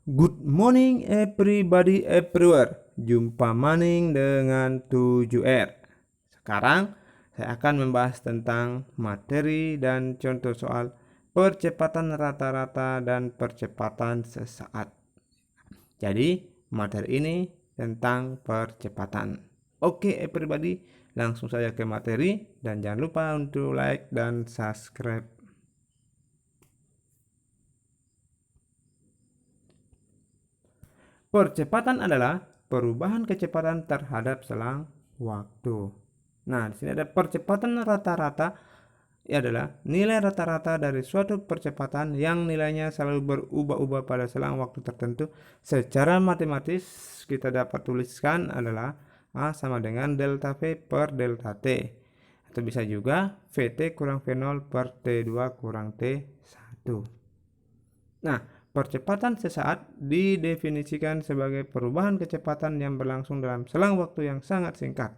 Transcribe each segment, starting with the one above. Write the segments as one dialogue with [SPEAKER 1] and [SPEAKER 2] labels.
[SPEAKER 1] Good morning everybody everywhere. Jumpa maning dengan 7R. Sekarang saya akan membahas tentang materi dan contoh soal percepatan rata-rata dan percepatan sesaat. Jadi materi ini tentang percepatan. Oke everybody, langsung saja ke materi dan jangan lupa untuk like dan subscribe. Percepatan adalah perubahan kecepatan terhadap selang waktu. Nah, di sini ada percepatan rata-rata adalah nilai rata-rata dari suatu percepatan yang nilainya selalu berubah-ubah pada selang waktu tertentu. Secara matematis kita dapat tuliskan adalah A sama dengan delta V per delta T. Atau bisa juga VT kurang V0 per T2 kurang T1. Nah, percepatan sesaat didefinisikan sebagai perubahan kecepatan yang berlangsung dalam selang waktu yang sangat singkat.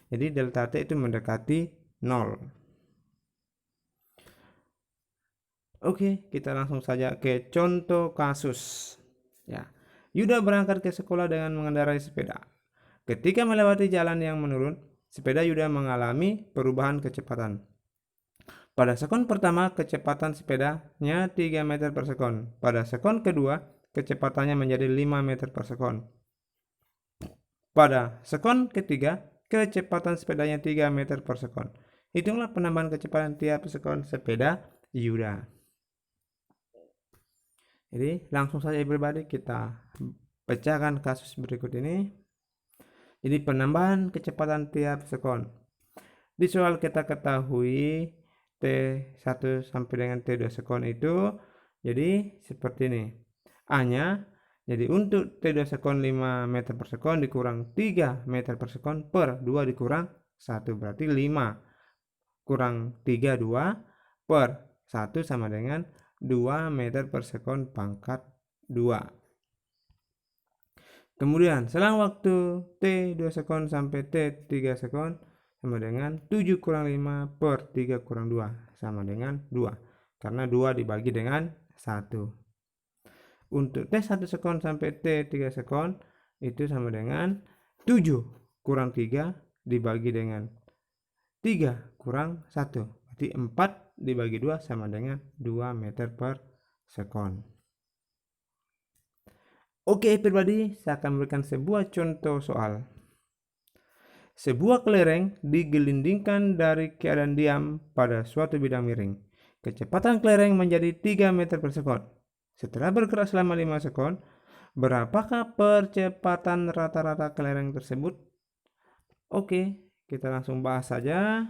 [SPEAKER 1] Jadi delta T itu mendekati 0. Oke, kita langsung saja ke contoh kasus. Ya, Yuda berangkat ke sekolah dengan mengendarai sepeda. Ketika melewati jalan yang menurun, sepeda Yuda mengalami perubahan kecepatan. Pada sekon pertama, kecepatan sepedanya 3 meter per sekon. Pada sekon kedua, kecepatannya menjadi 5 meter per sekon. Pada sekon ketiga, kecepatan sepedanya 3 meter per sekon. Hitunglah penambahan kecepatan tiap sekon sepeda Yuda. Jadi langsung saja everybody kita pecahkan kasus berikut ini. Jadi penambahan kecepatan tiap sekon. Di soal kita ketahui T1 sampai dengan T2 sekon itu jadi seperti ini. A-nya jadi untuk T2 sekon 5 meter per sekon dikurang 3 meter per sekon per 2 dikurang 1. Berarti 5 kurang 3 2 per 1 sama dengan 2 meter per sekon pangkat 2. Kemudian selang waktu T2 sekon sampai T3 sekon sama dengan 7 kurang 5 per 3 kurang 2 sama dengan 2. Karena 2 dibagi dengan 1. Untuk T1 sekon sampai T3 sekon itu sama dengan 7 kurang 3 dibagi dengan 3 kurang 1. Berarti 4 dibagi 2 sama dengan 2 meter per sekon. Oke everybody, saya akan memberikan sebuah contoh soal. Sebuah kelereng digelindingkan dari keadaan diam pada suatu bidang miring. Kecepatan kelereng menjadi 3 meter per sekon. Setelah bergerak selama 5 sekon, berapakah percepatan rata-rata kelereng tersebut? Oke, kita langsung bahas saja.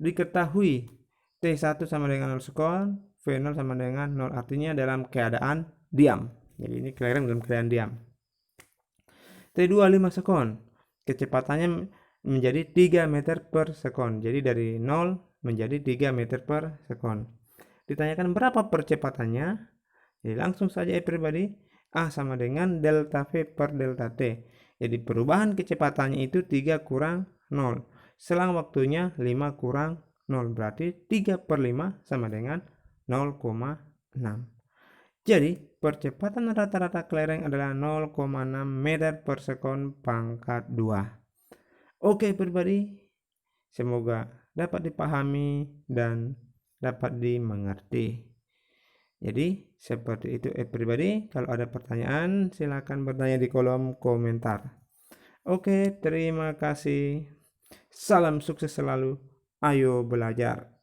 [SPEAKER 1] Diketahui T1 sama dengan 0 sekon, V0 sama dengan 0, artinya dalam keadaan diam. Jadi ini kelereng dalam keadaan diam. T2 5 sekon. Kecepatannya menjadi 3 meter per sekon. Jadi dari 0 menjadi 3 meter per sekon. Ditanyakan berapa percepatannya? Jadi langsung saja everybody. A sama dengan delta V per delta T. Jadi perubahan kecepatannya itu 3 kurang 0. Selang waktunya 5 kurang 0. Berarti 3 per 5 sama dengan 0,6. Jadi percepatan rata-rata kelereng adalah 0,6 meter per sekon pangkat 2. Oke everybody, semoga dapat dipahami dan dapat dimengerti. Jadi seperti itu everybody. Kalau ada pertanyaan silakan bertanya di kolom komentar. Oke, terima kasih. Salam sukses selalu. Ayo belajar.